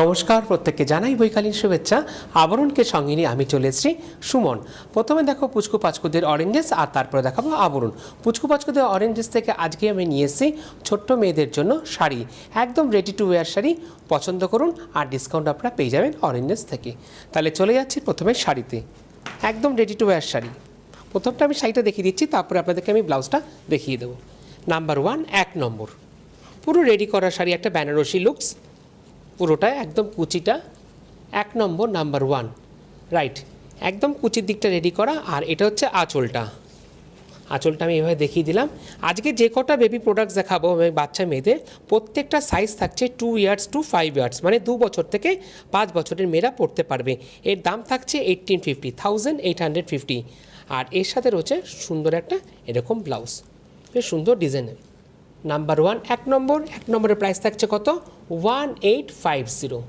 নমস্কার, প্রত্যেককে জানাই বৈকালীন শুভেচ্ছা। আবরণকে সঙ্গে নিয়ে আমি চলে এসেছি সুমন। প্রথমে দেখো পুচকু পাচকুদের অরেঞ্জেস, আর তারপরে দেখাবো আবরণ। পুচকু পাচকুদের অরেঞ্জেস থেকে আজকে আমি নিয়ে এসেছি ছোট্ট মেয়েদের জন্য শাড়ি, একদম রেডি টু ওয়্যার শাড়ি। পছন্দ করুন, আর ডিসকাউন্ট আপনারা পেয়ে যাবেন অরেঞ্জেস থেকে। তাহলে চলে যাচ্ছি প্রথমে শাড়িতে, একদম রেডি টু ওয়্যার শাড়ি। প্রথমটা আমি শাড়িটা দেখিয়ে দিচ্ছি, তারপরে আপনাদেরকে আমি ব্লাউজটা দেখিয়ে দেবো। নাম্বার 1, 1 নম্বর, পুরো রেডি করা শাড়ি, একটা বেনারসি লুকস, পুরোটা একদম কুচিটা 1 নম্বর, নাম্বার 1 রাইট, একদম কুচির দিকটা রেডি করা। আর এটা হচ্ছে আঁচলটা, আঁচলটা আমি এভাবে দেখিয়ে দিলাম। আজকে যে কটা বেবি প্রোডাক্টস দেখাবো বাচ্চা মেয়েদের, প্রত্যেকটা সাইজ থাকছে 2 ইয়ার্স টু 5 ইয়ার্স, মানে 2 বছর থেকে 5 বছরের মেয়েরা পড়তে পারবে। এর দাম থাকছে 1850 আর এর সাথে রয়েছে সুন্দর একটা এরকম ব্লাউজ, বেশ সুন্দর ডিজাইনের। নাম্বার 1, 1 নম্বর, 1 নম্বরের প্রাইস থাকছে কত? 1850।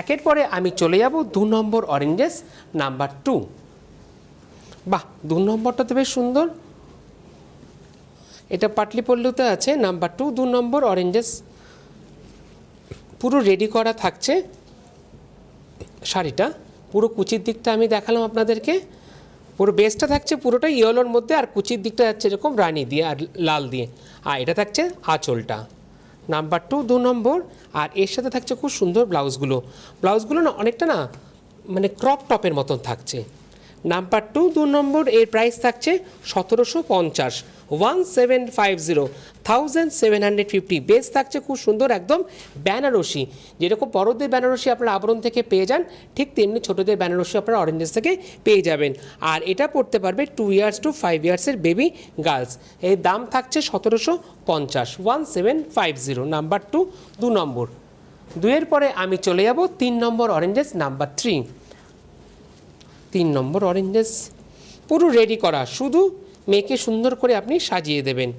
একের পরে আমি চলে যাব 2 নম্বর অরেঞ্জেস, নাম্বার 2। বাহ, 2 নম্বরটা তো বেশ সুন্দর, এটা পাটলি পল্লুতে আছে। নাম্বার 2, 2 নম্বর অরেঞ্জেস, পুরো রেডি করা থাকছে শাড়িটা। পুরো কুচির দিকটা আমি দেখালাম আপনাদেরকে, পুরো বেসটা থাকছে পুরোটা ইয়েলোর মধ্যে, আর কুচির দিকটা যাচ্ছে এরকম রানি দিয়ে আর লাল দিয়ে, আর এটা থাকছে আঁচলটা। নাম্বার 2, 2 নম্বর, আর এর সাথে থাকছে খুব সুন্দর ব্লাউজগুলো না অনেকটা না মানে ক্রপ টপের মতন থাকছে। নাম্বার 2, 2 নম্বর, এর প্রাইস থাকছে 1750, 1750 বেস থাকছে খুব সুন্দর একদম বেনারসি। যেরকম বড়দের বেনারসি আপনারা আবরণ থেকে পেয়ে যান, ঠিক তেমনি ছোটোদের বেনারসি আপনারা অরেঞ্জেস থেকে পেয়ে যাবেন। আর এটা পড়তে পারবে 2 ইয়ার্স টু 5 ইয়ার্সের বেবি গার্লস। এর দাম থাকছে 1750, 1750। নাম্বার 2, 2 নম্বর। 2-এর পরে আমি চলে যাব 3 নম্বর অরেঞ্জেস, নাম্বার 3। 3 নম্বর অরেঞ্জেস, পুরো রেডি করা, শুধু মেয়েকে সুন্দর করে আপনি সাজিয়ে দেবেন।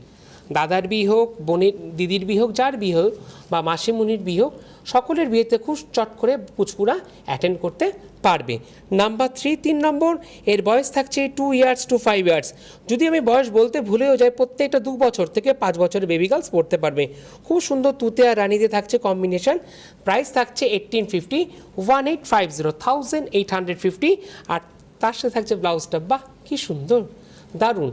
দাদার বিয়ে হোক, বোনের দিদির বিয়ে হোক, যার বিয়ে হোক, বা মাসিমুনির বিয়ে হোক, সকলের বিয়েতে খুব চট করে পুচকুরা অ্যাটেন্ড করতে পারবে। নাম্বার 3, 3 নম্বর, এর বয়স থাকছে 2 ইয়ার্স টু 5 ইয়ার্স। যদি আমি বয়স বলতে ভুলেও যাই, প্রত্যেকটা 2 বছর থেকে 5 বছরের বেবি গার্লস পড়তে পারবে। খুব সুন্দর তুতে আর রানিতে থাকছে কম্বিনেশন। প্রাইস থাকছে 1850, 1850, আর তার সাথে থাকছে ব্লাউজটা। বাহ, কি সুন্দর, দারুণ।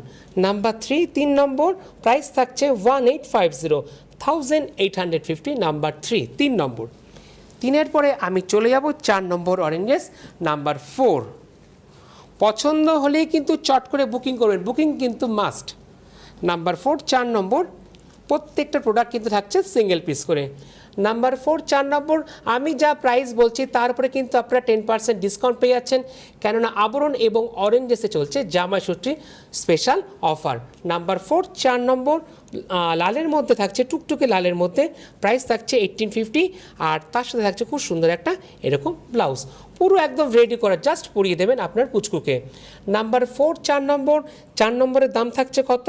নাম্বার 3, 3 নম্বর, প্রাইস থাকছে 1850, 1850। নাম্বার 3, 3 নম্বর। 3-এর পরে আমি চলে যাব 4 নম্বর অরেঞ্জেস, নাম্বার 4। পছন্দ হলেই কিন্তু চট করে বুকিং করবেন, বুকিং কিন্তু মাস্ট। নাম্বার 4, 4 নম্বর, প্রত্যেকটা প্রোডাক্ট কিন্তু থাকছে সিঙ্গেল পিস করে। নাম্বার 4, 4 নম্বর, আমি যা প্রাইস বলছি তার উপরে কিন্তু আপনারা 10% ডিসকাউন্ট পেয়ে যাচ্ছেন, কেননা আবরণ এবং অরেঞ্জেসে চলছে জামাই ষষ্ঠী স্পেশাল অফার। নাম্বার 4, 4 নম্বর, লালের মধ্যে থাকছে, টুকটুকে লালের মধ্যে, প্রাইস থাকছে 1850, আর তার সাথে থাকছে খুব সুন্দর একটা এরকম ব্লাউজ। পুরো একদম রেডি করা, জাস্ট পরিয়ে দেবেন আপনার পুচকুকে। নাম্বার 4, 4 নম্বর, 4 নম্বরের দাম থাকছে কত?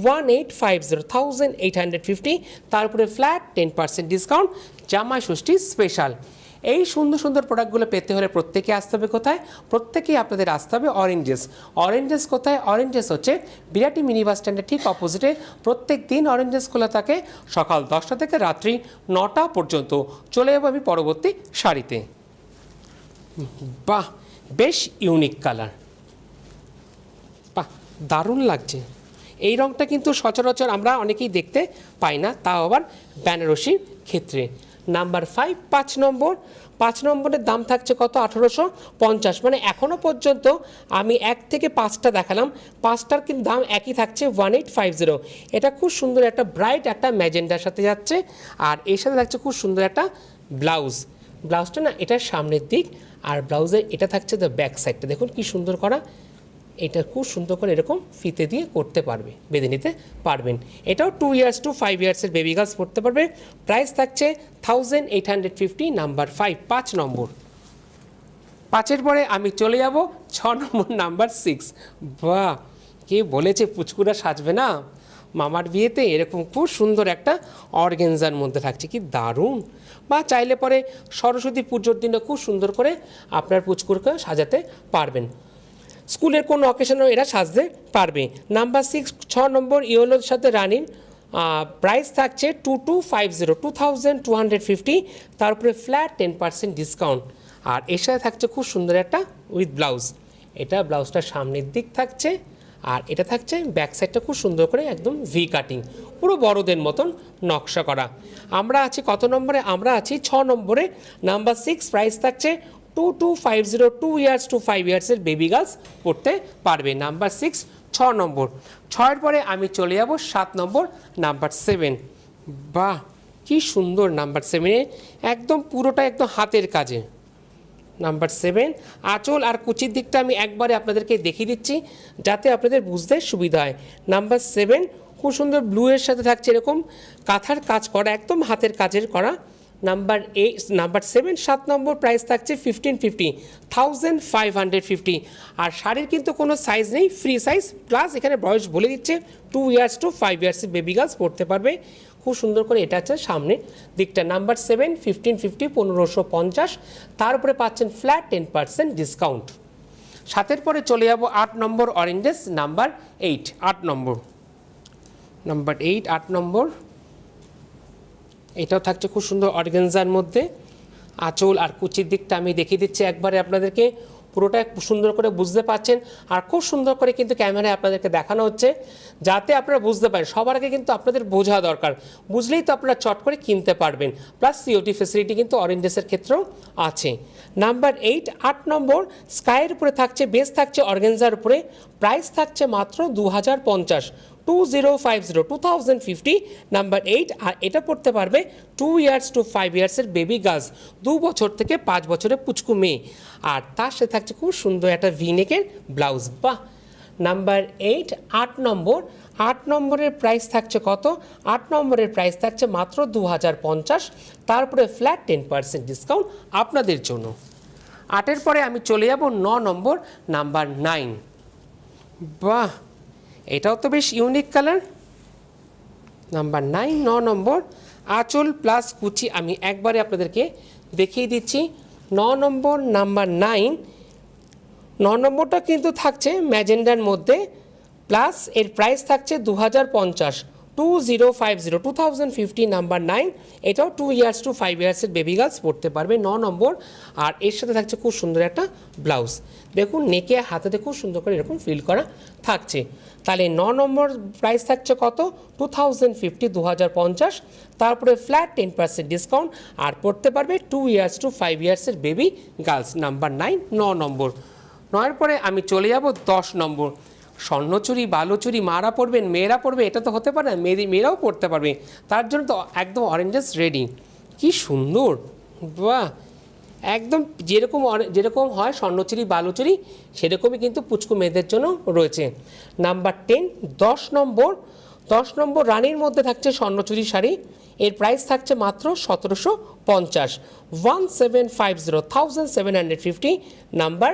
1850, 1850, তারপরে ফ্ল্যাট 10% ডিসকাউন্ট, জামাই ষষ্ঠী স্পেশাল। এই সুন্দর সুন্দর প্রোডাক্টগুলো পেতে হলে প্রত্যেকে আসতে হবে কোথায়? প্রত্যেকেই আপনাদের আসতে হবে অরেঞ্জেস। অরেঞ্জেস কোথায়? অরেঞ্জেস হচ্ছে বিরাটি মিনি বাস স্ট্যান্ডের ঠিক অপোজিটে। প্রত্যেক দিন অরেঞ্জেস খোলা থাকে সকাল 10টা থেকে রাত্রি 9টা পর্যন্ত। চলে যাবো আমি পরবর্তী শাড়িতে। বাহ, বেশ ইউনিক কালার, বাহ দারুণ লাগছে। এই রঙটা কিন্তু সচরাচর আমরা অনেকেই দেখতে পাই না, তাও আবার বেনারসির ক্ষেত্রে। নাম্বার 5, 5 নম্বর, 5 নম্বরের দাম থাকছে কত? 1850। মানে এখনও পর্যন্ত আমি 1 থেকে 5টা দেখালাম, 5টার কিন্তু দাম একই থাকছে 1850। এটা খুব সুন্দর একটা ব্রাইট একটা ম্যাজেন্ডার সাথে যাচ্ছে, আর এর সাথে থাকছে খুব সুন্দর একটা ব্লাউজটা না এটার সামনের দিক, আর ব্লাউজের এটা থাকছে দ্য ব্যাক সাইডটা, দেখুন কি সুন্দর করা। এটা খুব সুন্দর করে এরকম ফিতে দিয়ে করতে পারবে, বেঁধে নিতে পারবেন। এটাও 2 ইয়ার্স টু 5 ইয়ার্সের বেবি গার্লস পড়তে পারবে। প্রাইস থাকছে 1850। নাম্বার 5, 5 নম্বর। 5-এর পরে আমি চলে যাব 6 নম্বর, নাম্বার 6। বাহ, কে বলেছে পুচকুরা সাজবে না? মামার বিয়েতে এরকম খুব সুন্দর একটা অর্গেনজার মধ্যে থাকছে, কি দারুণ। বা চাইলে পরে সরস্বতী পুজোর দিনে খুব সুন্দর করে আপনার পুচকুরকে সাজাতে পারবেন। স্কুলের কোনো অকেশনেও এরা সাজতে পারবে। নাম্বার 6, 6 নম্বর, ইয়েলোর সাথে রানির প্রাইস থাকছে 2250 2250, তার উপরে ফ্ল্যাট 10% ডিসকাউন্ট। আর এর সাথে থাকছে খুব সুন্দর একটা উইথ ব্লাউজ। এটা ব্লাউজটা সামনের দিক থাকছে, আর এটা থাকছে ব্যাক সাইডটা খুব সুন্দর করে একদম ভি কাটিং, পুরো বড়দের মতন নকশা করা। আমরা আছি কত নম্বরে? আমরা আছি 6 নম্বরে, নাম্বার 6। প্রাইস থাকছে 2250, 2 ইয়ার্স টু 5 ইয়ার্সের বেবি গার্লস পড়তে পারবে। নাম্বার 6 6 নম্বর। 6-এর পরে আমি চলে যাব 7 নম্বর, নাম্বার 7। বাহ, কি সুন্দর নাম্বার 7-এ, একদম পুরোটা একদম হাতের কাজে। নাম্বার 7 আঁচল আর কুচির দিকটা আমি একবারে আপনাদেরকে দেখিয়ে দিচ্ছি যাতে আপনাদের বুঝতে সুবিধা হয়। নাম্বার 7 খুব সুন্দর ব্লু এর সাথে থাকছে এরকম কাঁথার কাজ করা, একদম হাতের কাজের করা। নাম্বার 7 7 নম্বর, প্রাইস থাকছে 1550, 1550। আর শাড়ির কিন্তু কোনো সাইজ নেই, ফ্রি সাইজ, প্লাস এখানে বয়স বলে দিচ্ছে 2 ইয়ার্স টু 5 ইয়ার্সের বেবি গার্লস পড়তে পারবে। খুব সুন্দর করে এটা আছে সামনে দিকটা। নাম্বার 7 1550, 1550, তার উপরে পাচ্ছেন ফ্ল্যাট 10% ডিসকাউন্ট। 7-এর পরে চলে যাব 8 নম্বর অরেঞ্জেস, নাম্বার 8 8 নম্বর। নাম্বার 8 8 নম্বর, এটাও থাকছে খুব সুন্দর অর্গানজার মধ্যে। আঁচল আর কুচির দিকটা আমি দেখিয়ে দিচ্ছি একবারে আপনাদেরকে, পুরোটা সুন্দর করে বুঝতে পারছেন। আর খুব সুন্দর করে কিন্তু ক্যামেরায় আপনাদেরকে দেখানো হচ্ছে যাতে আপনারা বুঝতে পারেন। সবার আগে কিন্তু আপনাদের বোঝা দরকার, বুঝলেই তো আপনারা চট করে কিনতে পারবেন। প্লাস সিওটি ফেসিলিটি কিন্তু অরেঞ্জেসের ক্ষেত্রেও আছে। নাম্বার 8 8 নম্বর, স্কাইয়ের উপরে থাকছে, বেস থাকছে অর্গানজার উপরে। প্রাইস থাকছে মাত্র 2050, 2050 2050, নাম্বার 8। আর এটা পড়তে পারবে 2 ইয়ার্স টু 5 ইয়ার্সের বেবি গার্লস, 2 বছর থেকে 5 বছরের পুচকু মেয়ে। আর তার সাথে থাকছে খুব সুন্দর একটা ভিনেকের ব্লাউজ। বাহ, নাম্বার 8 8 নম্বর। 8 নম্বরের প্রাইস থাকছে কত? 8 নম্বরের প্রাইস থাকছে মাত্র 2050, তারপরে ফ্ল্যাট 10% ডিসকাউন্ট আপনাদের জন্য। 8-এর পরে আমি চলে যাব 9 নম্বর, নাম্বার 9। বাহ, এটাও তো বেশ ইউনিক কালার। নাম্বার 9 9 নম্বর, আঁচল প্লাস কুচি আমি একবারে আপনাদেরকে দেখিয়ে দিচ্ছি। 9 নম্বর, নাম্বার 9 9 নম্বরটা কিন্তু থাকছে ম্যাজেন্ডার মধ্যে, প্লাস এর প্রাইস থাকছে 2050, 2050 2050, নাম্বার 9। এটাও 2 ইয়ার্স টু 5 ইয়ার্সের বেবি গার্লস পড়তে পারবে, 9 নম্বর। আর এর সাথে থাকছে খুব সুন্দর একটা ব্লাউজ, দেখুন নেকে হাতেতে খুব সুন্দর করে এরকম ফিল করা থাকছে। তাহলে 9 নম্বর প্রাইস থাকছে কত? 2050, 2050, তারপরে ফ্ল্যাট 10% ডিসকাউন্ট। আর পড়তে পারবে 2 ইয়ার্স টু 5 ইয়ার্সের বেবি গার্লস, নাম্বার 9 9 নম্বর। 9-এর পরে আমি চলে যাব 10 নম্বর। স্বর্ণচুরি বালুচুরি মারা পড়বেন, মেয়েরা পড়বে, এটা তো হতে পারে না, মেয়েরাও পড়তে পারবে, তার জন্য তো একদম অরেঞ্জেস রেডি। কি সুন্দর, বাহ, একদম যেরকম হয় স্বর্ণচুরি বালুচুরি সেরকমই কিন্তু পুচকু মেয়েদের জন্য রয়েছে। নাম্বার 10 10 নম্বর। 10 নম্বর রানীর মধ্যে থাকছে স্বর্ণচুরি শাড়ি, এর প্রাইস থাকছে মাত্র 1750, 1750 1750, নাম্বার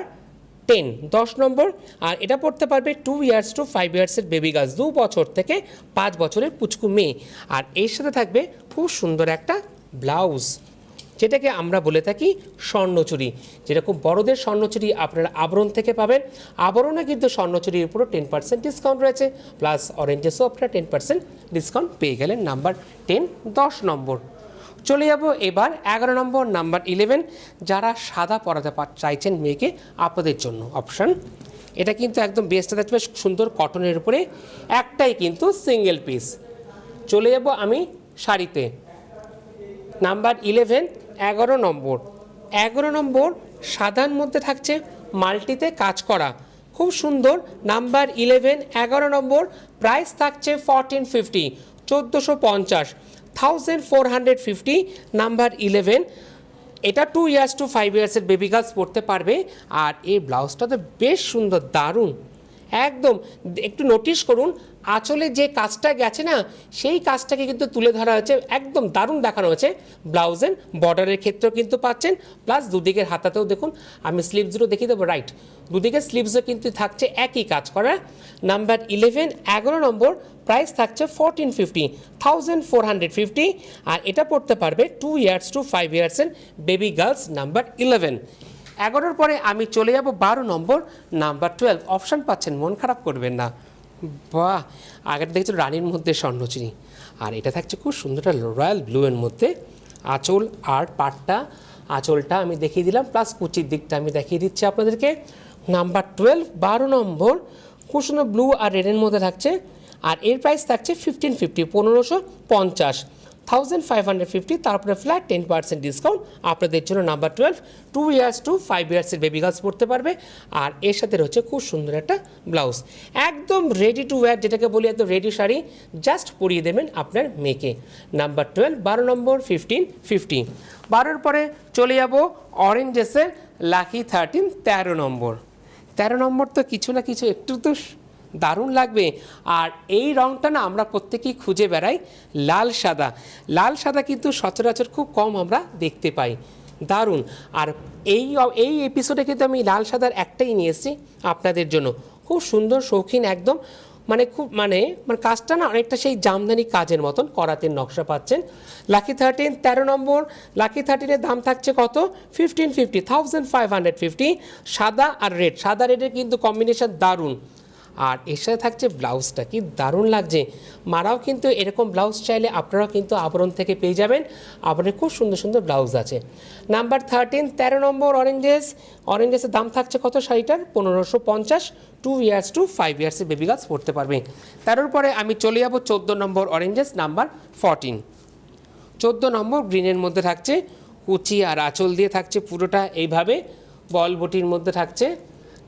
10 10 নম্বর। আর এটা পড়তে পারবে 2 ইয়ার্স টু 5 ইয়ার্সের বেবি গার্লস, 2 বছর থেকে 5 বছরের পুচকু মেয়ে। আর এর সাথে থাকবে খুব সুন্দর একটা ব্লাউজ, যেটাকে আমরা বলে থাকি স্বর্ণচুরি। যেরকম বড়দের স্বর্ণচুরি আপনারা আবরণ থেকে পাবেন, আবরণে কিন্তু স্বর্ণচুরির উপরও 10% ডিসকাউন্ট রয়েছে, প্লাস অরেঞ্জেসও আপনারা 10% ডিসকাউন্ট পেয়ে গেলেন। নাম্বার 10 10 নম্বর। চলে যাব এবার 11 নম্বর, নাম্বার 11। যারা সাদা পরাতে চাইছেন মেয়েকে, আপনাদের জন্য অপশান। এটা কিন্তু একদম বেস্টটা থাকবে সুন্দর কটনের উপরে, একটাই কিন্তু সিঙ্গেল পিস। চলে যাব আমি শাড়িতে, নাম্বার 11 11 নম্বর। 11 নম্বর সাদার মধ্যে থাকছে মাল্টিতে কাজ করা, খুব সুন্দর। নাম্বার 11 11 নম্বর, প্রাইস থাকছে 1450, 1450, 1450, নাম্বার 11। এটা 2 ইয়ার্স টু 5 ইয়ার্সের বেবি গার্লস পড়তে পারবে। আর এই ব্লাউজটা তো বেশ সুন্দর, দারুণ, একদম। একটু নোটিশ করুন আঁচলে যে কাজটা গেছে না, সেই কাজটাকে কিন্তু তুলে ধরা হয়েছে, একদম দারুণ দেখানো হয়েছে। ব্লাউজের বর্ডারের ক্ষেত্রেও কিন্তু পাচ্ছেন, প্লাস দুদিকের হাতাতেও দেখুন, আমি স্লিভসগুলো দেখিয়ে দেবো, রাইট, দুদিকের স্লিভসও কিন্তু থাকছে একই কাজ করা। নাম্বার 11 11 নম্বর, প্রাইস থাকছে 1450, 1450। আর এটা পড়তে পারবে 2 ইয়ার্স টু 5 ইয়ার্সের বেবি গার্লস, নাম্বার 11। 11-র পরে আমি চলে যাব 12 নম্বর, নাম্বার 12। অপশান পাচ্ছেন, মন খারাপ করবেন না। বাহ, আগের দেখছো রানীর মধ্যে স্বর্ণচুরি, আর এটা থাকছে খুব সুন্দর একটা রয়্যাল ব্লু এর মধ্যে। আঁচল আর পাটটা, আঁচলটা আমি দেখিয়ে দিলাম, প্লাস কুচির দিকটা আমি দেখিয়ে দিচ্ছি আপনাদেরকে। নাম্বার 12 12 নম্বর খুব সুন্দর ব্লু আর রেডের মধ্যে থাকছে, আর এর প্রাইস থাকছে 1550 1550 1550, তারপরে ফ্ল্যাট 10% ডিসকাউন্ট আপনাদের জন্য। নাম্বার 12 2 ইয়ার্স টু 5 ইয়ার্সের বেবি গার্লস পড়তে পারবে। আর এর সাথে রয়েছে খুব সুন্দর একটা ব্লাউজ, একদম রেডি টু ওয়্যার, যেটাকে বলি একদম রেডি শাড়ি, জাস্ট পরিয়ে দেবেন আপনার মেয়েকে। নাম্বার 12 12 নম্বর 1550। 12-এর পরে চলে যাব অরেঞ্জ ড্রেসের লাকি 13 13 নম্বর। 13 নম্বর তো কিছু না কিছু একটু তো দারুণ লাগবে। আর এই রঙটা না আমরা প্রত্যেকেই খুঁজে বেড়াই, লাল সাদা। লাল সাদা কিন্তু সচরাচর খুব কম আমরা দেখতে পাই, দারুণ। আর এই এপিসোডে কিন্তু আমি লাল সাদার একটাই নিয়ে এসেছি আপনাদের জন্য, খুব সুন্দর শৌখিন একদম, মানে খুব মানে কাজটা না অনেকটা সেই জামদানি কাজের মতন করাতের নকশা পাচ্ছেন। লাকি 13 13 নম্বর। লাকি 13-এর দাম থাকছে কত? 1550 1550। সাদা আর রেড, সাদা রেডের কিন্তু কম্বিনেশন দারুণ। আর এর সাথে থাকছে ব্লাউজটা, কি দারুণ লাগছে। মারাও কিন্তু এরকম ব্লাউজ চাইলে আপনারাও কিন্তু আবরণ থেকে পেয়ে যাবেন, আবরণের খুব সুন্দর সুন্দর ব্লাউজ আছে। নাম্বার 13 13 নম্বর অরেঞ্জেসের দাম থাকছে কত শাড়িটার? 1550 2 ইয়ার্স টু 5 ইয়ার্সের বেবি গার্লস পড়তে পারবে। 13-এর পরে আমি চলে যাব 14 নম্বর অরেঞ্জেস নাম্বার 14। 14 নম্বর গ্রিনের মধ্যে থাকছে, কুচি আর আঁচল দিয়ে থাকছে পুরোটা এইভাবে, বল বুটির মধ্যে থাকছে।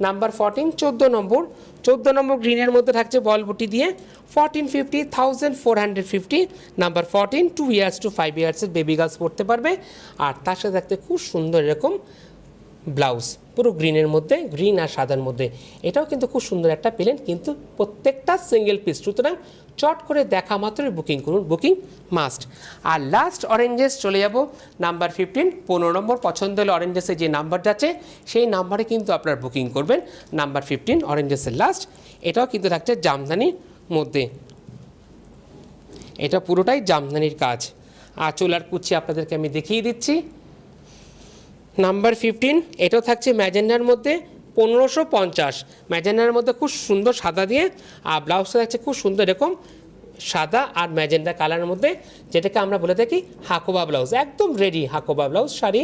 নাম্বার 14 14 নম্বর গ্রিনের মধ্যে থাকছে বল বুটি দিয়ে, 1450 1450। নাম্বার 14 2 ইয়ার্স টু 5 ইয়ার্সের বেবি গার্লস পড়তে পারবে। আর তার সাথে থাকতে খুব সুন্দর এরকম ব্লাউজ, পুরো গ্রিনের মধ্যে, গ্রিন আর সাদার মধ্যে। এটাও কিন্তু খুব সুন্দর একটা পেলেন, কিন্তু প্রত্যেকটা সিঙ্গেল পিস, সুতরাং চট করে দেখা মাত্রই বুকিং করুন, বুকিং মাস্ট। আর লাস্ট অরেঞ্জেস চলে যাব নাম্বার 15 15 নম্বর। পছন্দ হলে অরেঞ্জেসের যে নাম্বারটা আছে সেই নাম্বারে কিন্তু আপনার বুকিং করবেন। নাম্বার 15 অরেঞ্জেসের লাস্ট। এটাও কিন্তু থাকছে জামদানির মধ্যে, এটা পুরোটাই জামদানির কাজ। আঁচল আর কুচি আপনাদেরকে আমি দেখিয়ে দিচ্ছি। নাম্বার 15 এটাও থাকছে ম্যাজেন্ডার মধ্যে, 1550। ম্যাজেন্ডার মধ্যে খুব সুন্দর সাদা দিয়ে, আর ব্লাউজটা থাকছে খুব সুন্দর এরকম সাদা আর ম্যাজেন্ডা কালারের মধ্যে, যেটাকে আমরা বলে থাকি হাকোবা ব্লাউজ, একদম রেডি হাকোবা ব্লাউজ শাড়ি।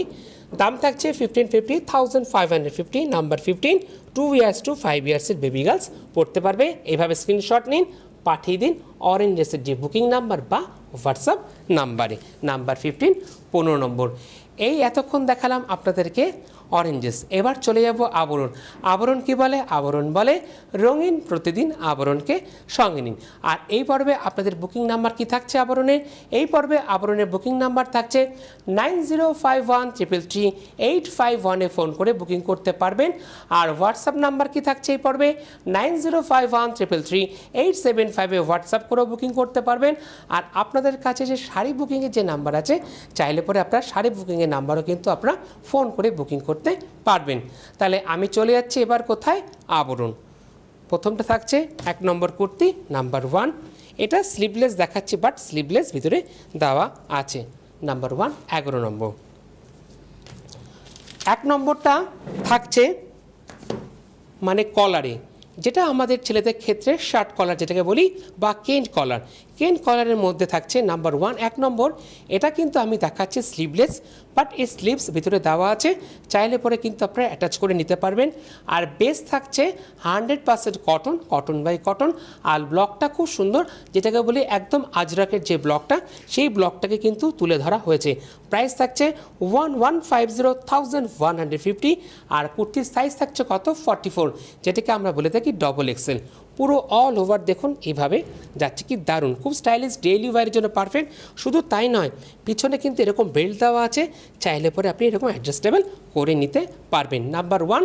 দাম থাকছে 1550 1550। নাম্বার 15 2 ইয়ার্স টু 5 ইয়ার্সের বেবি গার্লস পড়তে পারবে। এইভাবে স্ক্রিনশট নিন, পাঠিয়ে দিন অরেঞ্জ ড্রেসের যে বুকিং নাম্বার বা হোয়াটসঅ্যাপ নাম্বারে। নাম্বার 15 15 নম্বর। এই এতক্ষণ দেখালাম আপনাদেরকে অরেঞ্জেস। এবার চলে যাব আবরণ। আবরণ কি বলে? আবরণ বলে রঙিন প্রতিদিন আবরণকে সঙ্গে নিন। আর এই পর্বে আপনাদের বুকিং নাম্বার কি থাকছে আবরণের? এই পর্বে আবরণের বুকিং নাম্বার থাকছে 9051333851-এ ফোন করে বুকিং করতে পারবেন। আর হোয়াটসঅ্যাপ নাম্বার কি থাকছে এই পর্বে? 9051333875-এ হোয়াটসঅ্যাপ করেও বুকিং করতে পারবেন। আর আপনাদের কাছে যে শাড়ি বুকিংয়ের যে নাম্বার আছে, চাইলে পরে আপনার শাড়ি বুকিংয়ের নাম্বারও কিন্তু আপনারা ফোন করে বুকিং করতে পারবেন। তাহলে আমি চলে যাচ্ছি এবার কোথায়? আবরণ। প্রথমটা থাকছে 1 নম্বর কুর্তি নাম্বার 1। এটা স্লিভলেস দেখাচ্ছি, বাট স্লিভলেস ভিতরে দেওয়া আছে। নাম্বার 1 11 নম্বর। 1 নম্বরটা থাকছে মানে কলারে, যেটা আমাদের ছেলেদের ক্ষেত্রে শার্ট কলার যেটাকে বলি, বা কেন্ট কলার। কেন্ট কলারের মধ্যে থাকছে নাম্বার 1 1 নম্বর। এটা কিন্তু আমি দেখাচ্ছি স্লিভলেস, বাট এই স্লিভস ভিতরে দেওয়া আছে, চাইলে পরে কিন্তু আপনারা অ্যাটাচ করে নিতে পারবেন। আর বেস থাকছে 100% কটন, কটন বাই কটন। আর ব্লকটা খুব সুন্দর, যেটাকে বলি একদম আজরাকের যে ব্লকটা, সেই ব্লকটাকে কিন্তু তুলে ধরা হয়েছে। প্রাইস থাকছে 1150 আর কুর্তির সাইজ থাকছে কত? 44, যেটাকে আমরা বলে থাকি ডবল এক্সেল। পুরো অল ওভার দেখুন এইভাবে যাচ্ছে, কি দারুণ, খুব স্টাইলিশ, ডেইলি ওয়্যারের জন্য পারফেক্ট। শুধু তাই নয়, পিছনে কিন্তু এরকম বেল্ট দেওয়া আছে, চাইলে পরে আপনি এরকম অ্যাডজাস্টেবল করে নিতে পারবেন। নাম্বার 1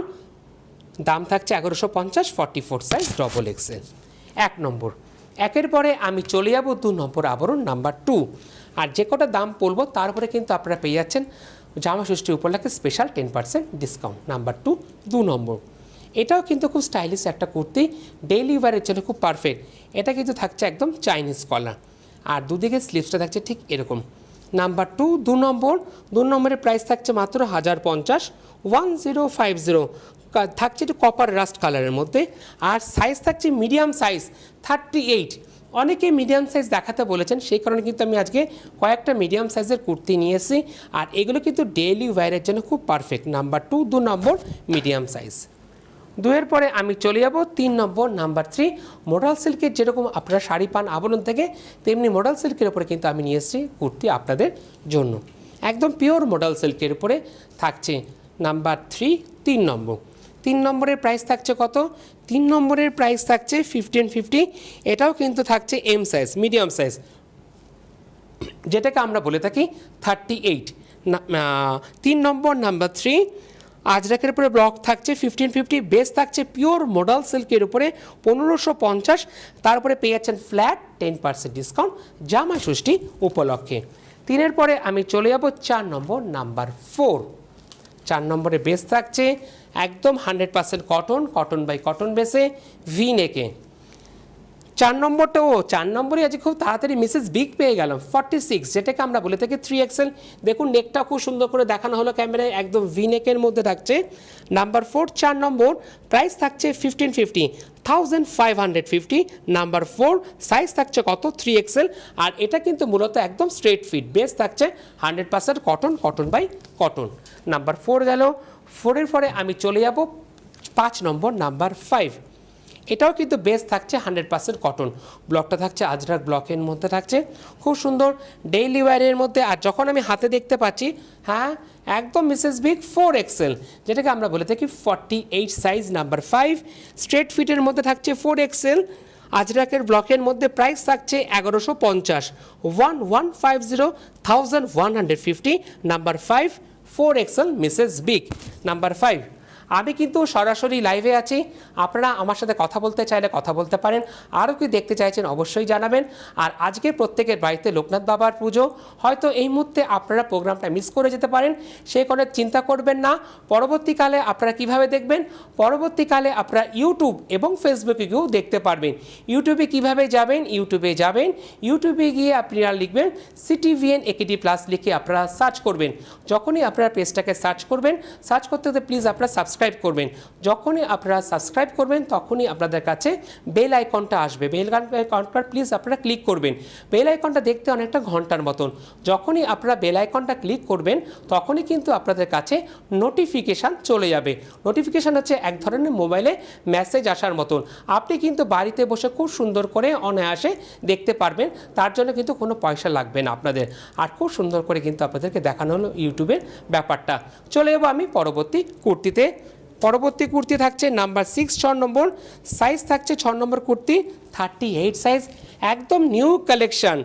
দাম থাকছে 1150, 44 সাইজ, ডবল এক্সেল। 1 নম্বর। 1-এর পরে আমি চলে যাব 2 নম্বর আবরণ নাম্বার 2। আর যে কটা দাম বলবো তারপরে কিন্তু আপনারা পেয়ে যাচ্ছেন জামা ষষ্ঠী উপলক্ষে স্পেশাল 10% ডিসকাউন্ট। নাম্বার 2 নম্বর। এটাও কিন্তু খুব স্টাইলিশ একটা কুর্তি, ডেইলি ওয়্যারের জন্য খুব পারফেক্ট। এটা কিন্তু থাকছে একদম চাইনিজ কলার, আর দুদিকে স্লিভসটা থাকছে ঠিক এরকম। নাম্বার 2 নম্বর। 2 নম্বরের প্রাইস থাকছে মাত্র 1050, 1050 থাকছে একটু কপার রাস্ট কালারের মধ্যে। আর সাইজ থাকছে মিডিয়াম সাইজ 38, অনেকে মিডিয়াম সাইজ দেখাতে বলেছেন, সেই কারণে কিন্তু আমি আজকে কয়েকটা মিডিয়াম সাইজের কুর্তি নিয়ে এসেছি। আর এগুলো কিন্তু ডেইলি ওয়্যারের জন্য খুব পারফেক্ট। নাম্বার 2 2 নম্বর মিডিয়াম সাইজ। 2-এর পরে আমি চলে যাব 3 নম্বর নাম্বার 3 মডাল সিল্কের। যেরকম আপনারা শাড়ি পান আবরণ থেকে, তেমনি মডাল সিল্কের উপরে কিন্তু আমি নিয়ে এসেছি কুর্তি আপনাদের জন্য। একদম পিওর মডাল সিল্কের উপরে থাকছে নাম্বার 3 3 নম্বর। 3 নম্বরের প্রাইস থাকছে কত? 3 নম্বরের প্রাইস থাকছে 1550। এটাও কিন্তু থাকছে এম সাইজ, মিডিয়াম সাইজ, যেটাকে আমরা বলে থাকি 38। 3 নম্বর নাম্বার 3 আজরাকের উপরে ব্লক থাকছে 1550। বেস থাকছে পিওর মডাল সিল্কের উপরে 1550। তারপরে পেয়ে যাচ্ছেন ফ্ল্যাট 10% ডিসকাউন্ট জামাই ষষ্ঠী উপলক্ষে। 3-এর পরে আমি চলে যাব 4 নম্বর নাম্বার 4। 4 নম্বরে বেস থাকছে একদম 100% কটন, কটন বাই কটন বেসে ভি নেকে। 4 নম্বরটা 4 নম্বরে আজকে খুব তাড়াতাড়ি মিসেস বিগ পেয়ে গেলাম 46, যেটাকে আমরা বলে থাকি 3XL। দেখুন নেকটা খুব সুন্দর করে দেখানো হলো ক্যামেরায়, একদম ভি নেকের মধ্যে থাকছে। নাম্বার 4 4 নম্বর প্রাইস থাকছে 1550, 1550। নাম্বার 4 সাইজ থাকছে কত? 3XL। আর এটা কিন্তু মূলত একদম স্ট্রেট ফিট, বেস থাকছে 100% cotton, cotton by cotton. Number 4 গেল। 4-এর পরে আমি চলে যাব 5 নম্বর নাম্বার 5। এটাও কিন্তু বেস থাকছে 100% কটন। ব্লকটা থাকছে আজরাক ব্লকের মধ্যে থাকছে, খুব সুন্দর ডেইলি ওয়্যারের মধ্যে। আর যখন আমি হাতে দেখতে পাচ্ছি, হ্যাঁ একদম মিসেস বিগ 4XL, যেটাকে আমরা বলে থাকি 48 সাইজ। নাম্বার 5 স্ট্রেট ফিটের মধ্যে থাকছে 4XL। আজরাকের ব্লকের মধ্যে প্রাইস থাকছে 1150, 1150, 1150। Number 5 4XL Mrs big. Number 5 আমি কিন্তু সরাসরি লাইভে আছি, আপনারা আমার সাথে কথা বলতে চাইলে কথা বলতে পারেন। আরও কি দেখতে চাইছেন অবশ্যই জানাবেন। আর আজকে প্রত্যেকের বাড়িতে লোকনাথ বাবার পুজো, হয়তো এই মুহূর্তে আপনারা প্রোগ্রামটা মিস করে যেতে পারেন, সেই কারণে চিন্তা করবেন না। পরবর্তীকালে আপনারা কিভাবে দেখবেন? পরবর্তীকালে আপনারা ইউটিউব এবং ফেসবুকে গিয়েও দেখতে পারবেন। ইউটিউবে কিভাবে যাবেন? ইউটিউবে গিয়ে আপনারা লিখবেন CTVN AKD প্লাস লিখে আপনারা সার্চ করবেন। যখনই আপনারা পেজটাকে সার্চ করবেন, সার্চ করতে হতে প্লিজ আপনারা সাবস্ক্রাইব করবেন। যখনই আপনারা সাবস্ক্রাইব করবেন তখনই আপনাদের কাছে বেল আইকনটা আসবে। বেল আইকনটা প্লিজ আপনারা ক্লিক করবেন। বেল আইকনটা দেখতে অনেকটা ঘন্টার মতন। যখনই আপনারা বেল আইকনটা ক্লিক করবেন তখনই কিন্তু আপনাদের কাছে নোটিফিকেশান চলে যাবে। নোটিফিকেশান হচ্ছে এক ধরনের মোবাইলে মেসেজ আসার মতন। আপনি কিন্তু বাড়িতে বসে খুব সুন্দর করে অনায়াসে দেখতে পারবেন। তার জন্য কিন্তু কোনো পয়সা লাগবে না আপনাদের। আর খুব সুন্দর করে কিন্তু আপনাদেরকে দেখানো হলো ইউটিউবের ব্যাপারটা। চলে যাবো আমি পরবর্তী কুর্তিতে। পরবর্তী কুর্তি থাকছে নাম্বার 6 6 নম্বর সাইজ থাকছে 6 নম্বর কুর্তি 38 সাইজ, একদম নিউ কালেকশন।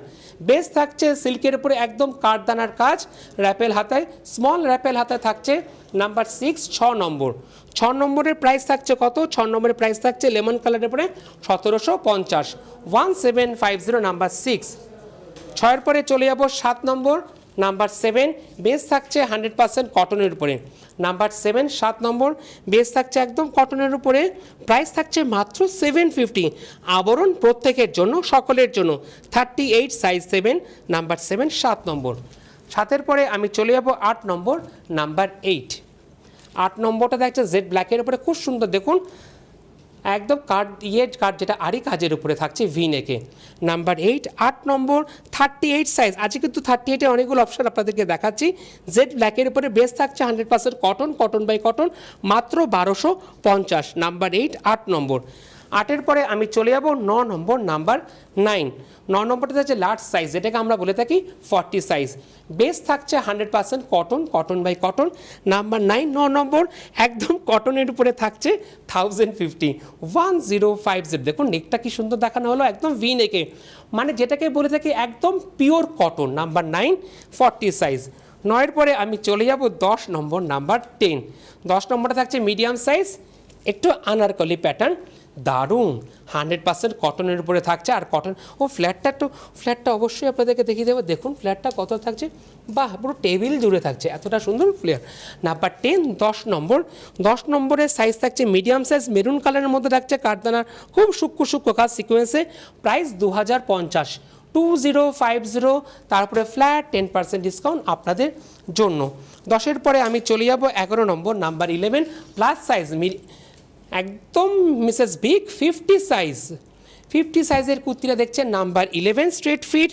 বেস থাকছে সিল্কের উপরে একদম কাঠদানার কাজ, র্যাপেল হাতায়, স্মল র্যাপেল হাতায় থাকছে। নাম্বার 6 6 নম্বর। 6 নম্বরের প্রাইস থাকছে কত? 6 নম্বরের প্রাইস থাকছে লেমন কালারের উপরে 1750, 1750। নাম্বার 6। 6-এর পরে চলে যাব 7 নম্বর নাম্বার 7। বেস থাকছে 100% কটনের উপরে। নাম্বার 7 7 নম্বর বেস থাকছে একদম কটনের উপরে, প্রাইস থাকছে মাত্র 750। আবরণ প্রত্যেকের জন্য, সকলের জন্য 38 সাইজ 7। নাম্বার 7 7 নম্বর। 7-এর পরে আমি চলে যাব 8 নম্বর নাম্বার 8। 8 নম্বরটা দেখছে জেড ব্ল্যাকের উপরে, খুব সুন্দর দেখুন একদম কাট যেটা আরি কাজের উপরে থাকছে ভি নেকে। নাম্বার 8 8 নম্বর 38 সাইজ। আজকে কিন্তু 38-এ অনেকগুলো অপশন আপনাদেরকে দেখাচ্ছি। জেড ব্ল্যাকের উপরে বেস থাকছে 100% কটন, কটন বাই কটন, মাত্র 1250। নাম্বার 8 8 নম্বর। 8-এর পরে আমি চলে যাব 9 নম্বর নাম্বার 9। 9 নম্বরটা হচ্ছে লার্জ সাইজ, যেটাকে আমরা বলে থাকি 40 সাইজ। বেস থাকছে 100% cotton, cotton by cotton. Number 9 9 number একদম কটনের উপরে থাকছে 1050, 1050। দেখুন নেকটা কি সুন্দর দেখানো হলো, একদম ভি নেকে, মানে যেটাকে বলে থাকি একদম পিওর কটন। Number 9 40 size. 9-এর পরে আমি চলে যাব 10 নম্বর নাম্বার 10। 10 নম্বরটা থাকছে মিডিয়াম সাইজ, একটু আনারকলি প্যাটার্ন, দারুণ 100% কটনের উপরে থাকছে। আর কটন ফ্ল্যাটটা অবশ্যই আপনাদেরকে দেখিয়ে দেবো। দেখুন ফ্ল্যাটটা কত থাকছে, বাহ পুরো টেবিল জুড়ে থাকছে, এতটা সুন্দর ফ্লেয়ার। নাম্বার 10 10 নম্বর। 10 নম্বরের সাইজ থাকছে মিডিয়াম সাইজ, মেরুন কালারের মধ্যে থাকছে কাঠদানার খুব সূক্ষ্ম কাজ সিকোয়েন্সে। প্রাইস 2050, 2050। তারপরে ফ্ল্যাট 10% ডিসকাউন্ট আপনাদের জন্য। 10-এর পরে আমি চলে যাব 11 নম্বর নাম্বার 11 প্লাস সাইজ, একদম মিসেস বিগ 50 সাইজ। 50 সাইজের কুর্তিটা দেখছেন নাম্বার 11 স্ট্রেট ফিট,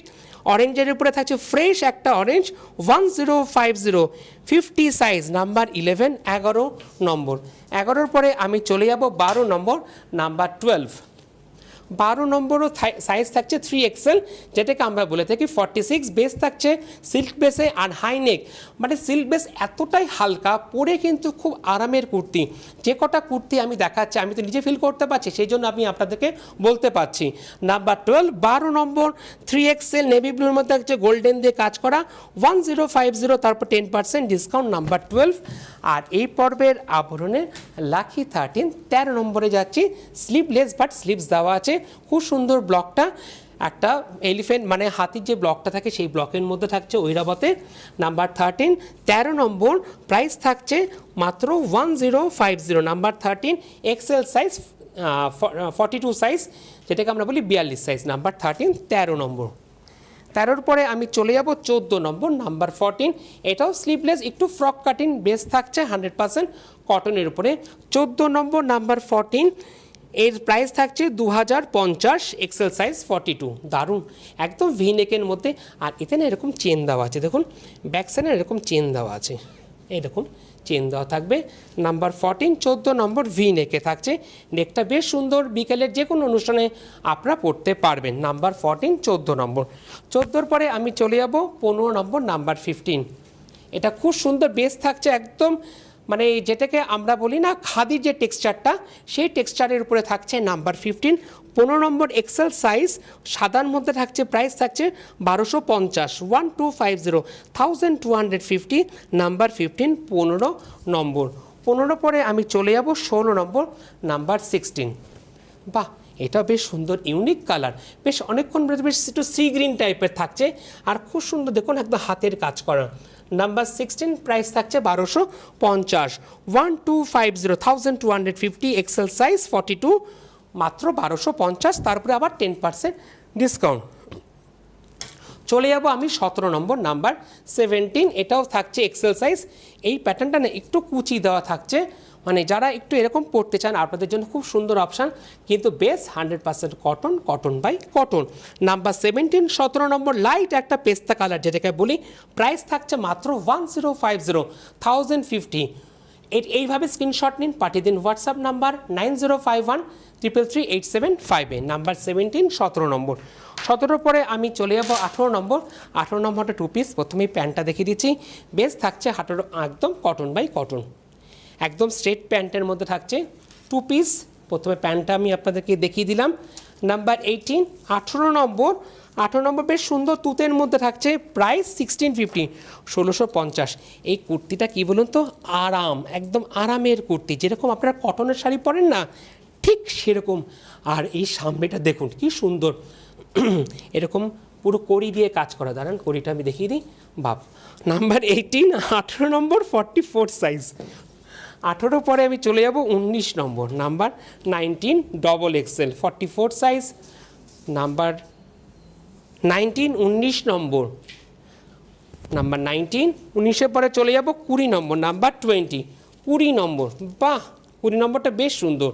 অরেঞ্জের উপরে থাকছে ফ্রেশ একটা অরেঞ্জ 1050 50 সাইজ নাম্বার 11 11 নম্বর। 11-র পরে আমি চলে যাব 12 নম্বর নাম্বার 12। 12 নম্বরও সাইজ থাকছে 3XL, যেটাকে আমরা বলে থাকি 46। বেস থাকছে সিল্ক বেসে আর হাই নেক, মানে সিল্ক বেস এতটাই হালকা, পরে কিন্তু খুব আরামের কুর্তি। যে কটা কুর্তি আমি দেখাচ্ছি আমি তো নিজে ফিল করতে পারছি, সেই জন্য আমি আপনাদেরকে বলতে পারছি। নাম্বার 12 12 নম্বর 3XL নেভি ব্লুর মধ্যে হচ্ছে গোল্ডেন দিয়ে কাজ করা 1050, তারপর 10% ডিসকাউন্ট নাম্বার 12। আর এই পর্বের আবরণের লাকি 13 13 নম্বরে যাচ্ছি, স্লিভলেস বাট স্লিভস দেওয়া আছে, খুব সুন্দর ব্লকটা একটা এলিফেন্ট মানে হাতির যে ব্লকটা থাকে সেই ব্লকের মধ্যে থাকছে ঐরাবতে। নাম্বার 13 13 নম্বর, প্রাইস থাকছে মাত্র 1050। নাম্বার 13 XL সাইজ 42 সাইজ, যেটাকে আমরা বলি 42 সাইজ। নাম্বার 13 13 নম্বর। 13-র পরে আমি চলে যাব 14 নম্বর নাম্বার 14। এটাও স্লিভলেস, একটু ফ্রক কাটিং, বেস থাকছে 100% কটনের উপরে। 14 নম্বর নাম্বার 14, এর প্রাইস থাকছে 2050, এক্সেল সাইজ 42। দারুণ, একদম ভি নেকের মধ্যে। আর এতে না এরকম চেন দেওয়া আছে, দেখুন ব্যাক সাইডে এরকম চেন দেওয়া আছে, এরকম চেন দেওয়া থাকবে। নাম্বার 14 14 নম্বর ভি নেকে থাকছে, নেকটা বেশ সুন্দর, বিকেলের যে কোনো অনুষ্ঠানে আপনারা পড়তে পারবেন। নাম্বার 14 14 নম্বর। 14-র পরে আমি চলে যাব 15 নম্বর নাম্বার 15। এটা খুব সুন্দর, বেস থাকছে একদম মানে যেটাকে আমরা বলি না খাদির যে টেক্সচারটা, সেই টেক্সচারের উপরে থাকছে নাম্বার 15 15 নম্বর এক্সেল সাইজ, সাদার মধ্যে থাকছে, প্রাইস থাকছে 1250 1250 1250 নাম্বার 15 15 নম্বর। 15 পরে আমি চলে যাব 16 নম্বর নাম্বার 16। বাহ, এটা বেশ সুন্দর ইউনিক কালার, বেশ অনেকক্ষণ বেশ একটু সি গ্রিন টাইপের থাকছে আর খুব সুন্দর, দেখুন একদম হাতের কাজ করা। নাম্বার 16, প্রাইস থাকছে 1250 1250 1250 এক্সেল সাইজ 42, মাত্র 1250, তারপরে আবার 10% ডিসকাউন্ট। চলে যাব আমি 17 নম্বর নাম্বার 17। এটাও থাকছে এক্সেল সাইজ। এই প্যাটার্নটা না একটু কুচি দেওয়া থাকছে, মানে যারা একটু এরকম পড়তে চান আপনাদের জন্য খুব সুন্দর অপশান, কিন্তু base 100% cotton, cotton by cotton. Number 17 17 number, light একটা পেস্তা কালার যেটাকে বলি, প্রাইস থাকছে মাত্র 1050 1050। এইভাবে স্ক্রিনশট নিন, পাঠিয়ে দিন হোয়াটসঅ্যাপ নাম্বার 9051 333 875-এ। নাম্বার 17 17 নম্বর। 17 পরে আমি চলে যাব 18 নম্বর। 18 নম্বরটা 2 পিস, প্রথমেই প্যান্টটা দেখিয়ে দিচ্ছি, বেস থাকছে একদম কটন বাই কটন, একদম স্ট্রেট প্যান্টের মধ্যে থাকছে 2 পিস। প্রথমে প্যান্টটা আমি আপনাদেরকে দেখিয়ে দিলাম। নাম্বার 18 18 নম্বর 18 নম্বর, বেশ সুন্দর তুতের মধ্যে থাকছে, প্রাইস 1650 1650। এই কুর্তিটা কি বলুন তো, আরাম, একদম আরামের কুর্তি, যেরকম আপনারা কটনের শাড়ি পরেন না ঠিক সেরকম। আর এই সামনেটা দেখুন কি সুন্দর, এরকম পুরো কড়ি দিয়ে কাজ করা। দাঁড়ান কড়িটা আমি দেখিয়ে দিই। বাপ। নাম্বার 18 18 নম্বর 44 সাইজ। 18 পরে আমি চলে যাব 19 number number 19 double XL 44 size. Number 19 19 number number 19 19-এর পরে চলে যাব 20 নম্বর নাম্বার 20 20 নম্বর। বাহ, 20 নম্বরটা বেশ সুন্দর।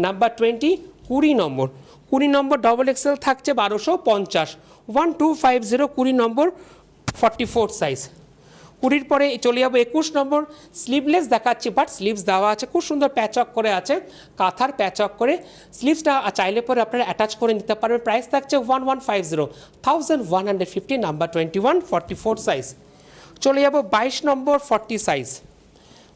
নাম্বার 20 20 নম্বর 20 নম্বর ডবল এক্সেল থাকছে 1250 1250 20 নম্বর 44 সাইজ। 20-র পরে চলে যাবো 21 নম্বর, স্লিভলেস দেখাচ্ছি বাট স্লিভস দেওয়া আছে, খুব সুন্দর প্যাচক করে আছে, কাঁথার প্যাচক করে। স্লিভসটা চাইলে পরে আপনারা অ্যাটাচ করে নিতে পারবেন। প্রাইস থাকছে 1150 1150 নাম্বার 21 44 সাইজ। চলে যাবো 22 number 40 size.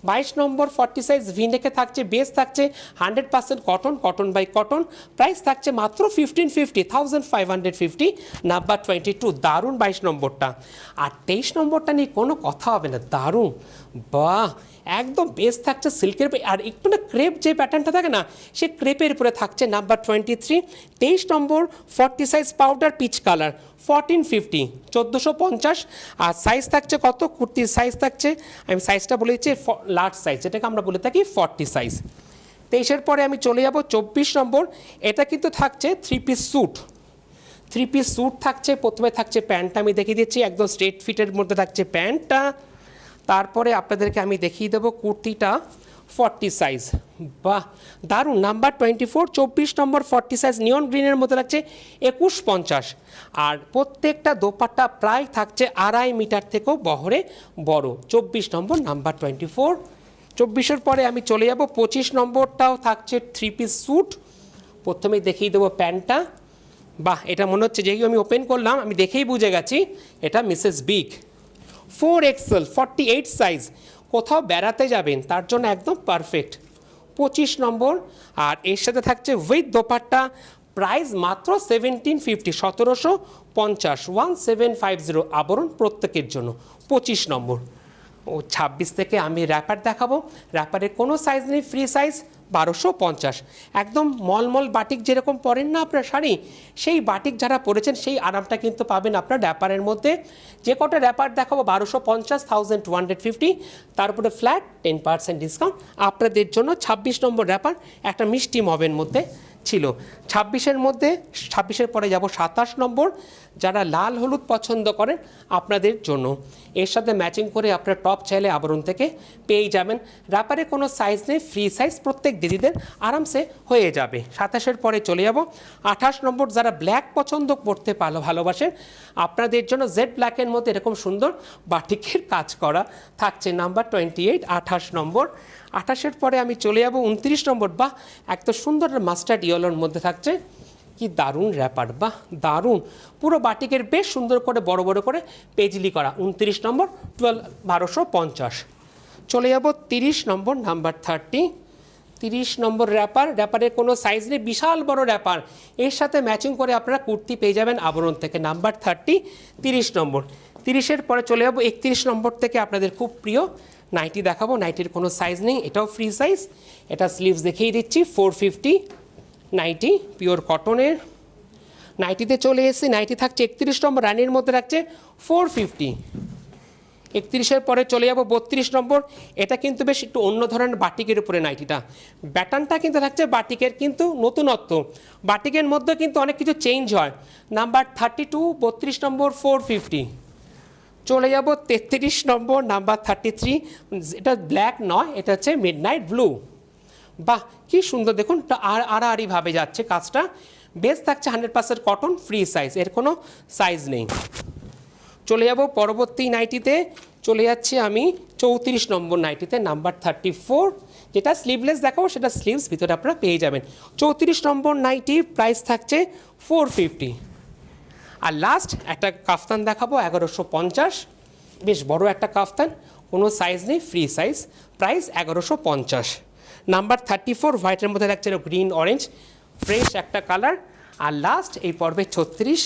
22 number 40 size V নেকে থাকছে, বেস থাকছে 100% cotton, cotton by cotton. Price থাকছে মাত্র 1550 1550 নাম্বার 22। দারুণ 22 নম্বরটা। আর 23 নম্বরটা নিয়ে কোনো কথা হবে না, দারুণ। বাহ, একদম বেস থাকছে সিল্কের, আর একটু না ক্রেপ যে প্যাটার্নটা থাকে না, সে ক্রেপের উপরে থাকছে। নাম্বার 23 23 নম্বর 40 সাইজ পাউডার পিচ কালার 1450 1450। আর সাইজ থাকছে কত, কুর্তির সাইজ থাকছে, আমি সাইজটা বলে দিচ্ছি লার্জ সাইজ, যেটাকে আমরা বলে থাকি 40 সাইজ। 23-এর পরে আমি চলে যাব 24 নম্বর। এটা কিন্তু থাকছে 3 পিস স্যুট, 3 পিস স্যুট থাকছে। প্রথমে থাকছে প্যান্টটা আমি দেখিয়ে দিচ্ছি, একদম স্ট্রেট ফিটের মধ্যে থাকছে প্যান্টটা। তারপরে আপনাদেরকে আমি দেখিয়ে দেবো কুর্তিটা 40 সাইজ, বাহ দারুণ। নাম্বার 24 24 নম্বর 40 সাইজ নিয়ন গ্রিনের মধ্যে থাকছে 2150। আর প্রত্যেকটা দোপাট্টা প্রায় থাকছে 2.5 মিটার থেকেও বহরে বড়। 24 নম্বর নাম্বার 24। 24-এর পরে আমি চলে যাব 25 নম্বরটাও থাকছে 3 পিস স্যুট। প্রথমেই দেখিয়ে দেবো প্যান্টটা, বাহ এটা মনে হচ্ছে যেই আমি ওপেন করলাম আমি দেখেই বুঝে গেছি এটা মিসেস বিগ। 4XL 48 সাইজ, কোথাও বেড়াতে যাবেন তার জন্য একদম পারফেক্ট। 25 নম্বর। আর এর সাথে থাকছে উইথ দোপাট্টা, প্রাইস মাত্র 1750, 1750, 1750 আবরণ প্রত্যেকের জন্য। 25 নম্বর। ও 26 থেকে আমি র্যাপার দেখাবো। র্যাপারের কোনো সাইজ নেই, ফ্রি সাইজ 1250। একদম মলমল বাটিক যেরকম পরেন না আপনার শাড়ি, সেই বাটিক যারা পরেছেন সেই আরামটা কিন্তু পাবেন আপনার র্যাপারের মধ্যে। যে কটা র্যাপার দেখাবো 1250, 1250, তারপরে ফ্ল্যাট 10% ডিসকাউন্ট আপনাদের জন্য। 26 নম্বর র্যাপার একটা মিষ্টি মবের মধ্যে ছিল। 26-এর মধ্যে 26-এর পরে যাব 27 নম্বর, যারা লাল হলুদ পছন্দ করেন আপনাদের জন্য। এর সাথে ম্যাচিং করে আপনার টপ চাইলে আবরণ থেকে পেয়ে যাবেন। র্যাপারে কোনো সাইজ নেই, ফ্রি সাইজ, প্রত্যেক দিদিদের আরামসে হয়ে যাবে। 27-এর পরে চলে যাব 28 নম্বর, যারা ব্ল্যাক পছন্দ করতে ভালোবাসেন আপনাদের জন্য জেড ব্ল্যাকের মধ্যে এরকম সুন্দর বাটিকের কাজ করা থাকছে। নাম্বার 28 28 নম্বর। 28-এর পরে আমি চলে যাব 29 নম্বর, বাহ এত সুন্দর মাস্টার্ড ইয়েলোর মধ্যে থাকছে, কি দারুণ র্যাপার, বাহ দারুণ। পুরো বাটিকের বেশ সুন্দর করে বড় বড় করে পেজলি করা। 29 নম্বর 1250। চলে যাব 30 নম্বর, নাম্বার 30। 30 নম্বর র্যাপার, র্যাপারের কোনো সাইজ নেই, বিশাল বড় র্যাপার। এর সাথে ম্যাচিং করে আপনারা কুর্তি পেয়ে যাবেন আবরণ থেকে। নাম্বার 30 30 নম্বর। 30-এর পরে চলে যাব 31 নম্বর থেকে আপনাদের খুব প্রিয় নাইটি দেখাবো। নাইটির কোনো সাইজ নেই, এটাও ফ্রি সাইজ। এটা স্লিভস দেখিয়ে দিচ্ছি, 450 নাইটি, পিওর কটনের। নাইটিতে চলে এসেছি, নাইটি থাকছে 31 নম্বর, রানির মধ্যে রাখছে 450। 31-এর পরে চলে যাব 32 নম্বর। এটা কিন্তু বেশ একটু অন্য ধরনের বাটিকের উপরে নাইটিটা, ব্যাটানটা কিন্তু থাকছে বাটিকের, কিন্তু নতুনত্ব। বাটিকের মধ্যে কিন্তু অনেক কিছু চেঞ্জ হয়। নাম্বার 32 32 নম্বর 450। চলে যাব 33 নম্বর, নাম্বার 33। এটা ব্ল্যাক নয়, এটা হচ্ছে মিডনাইট ব্লু, বাহ কি সুন্দর দেখুন, আড়াআড়িভাবে যাচ্ছে কাজটা। বেস থাকছে 100% কটন, ফ্রি সাইজ, এর কোনো সাইজ নেই। চলে যাব পরবর্তী নাইটিতে, চলে যাচ্ছি আমি 34 নম্বর নাইটিতে, নাম্বার 34। যেটা স্লিভলেস দেখাবো সেটা স্লিভস ভিতরে আপনারা পেয়ে যাবেন। 34 নম্বর নাইটি, প্রাইস থাকছে 450। আর লাস্ট একটা কাফতান দেখাবো 1150, বেশ বড় একটা কাফতান, কোনো সাইজ নেই, ফ্রি সাইজ, প্রাইস 1150। নাম্বার 34 হোয়াইটের মধ্যে রাখছে গ্রিন অরেঞ্জ, ফ্রেশ একটা কালার। আর লাস্ট এই পর্বে 36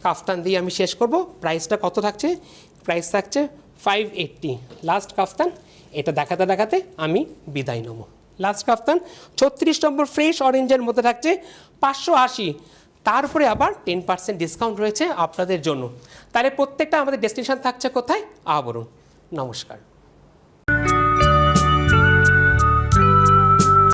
কাফতান দিয়ে আমি শেষ করব। প্রাইসটা কত থাকছে? প্রাইস থাকছে 580। লাস্ট কাফতান, এটা দেখাতে দেখাতে আমি বিদায় নেব। লাস্ট কাফতান 36 নম্বর ফ্রেশ অরেঞ্জের মধ্যে থাকছে 580। তারপরে আবার 10% ডিসকাউন্ট রয়েছে আপনাদের জন্য। তাহলে প্রত্যেকটা আমাদের ডেস্টিনেশন থাকছে কোথায়? আবরণ। নমস্কার।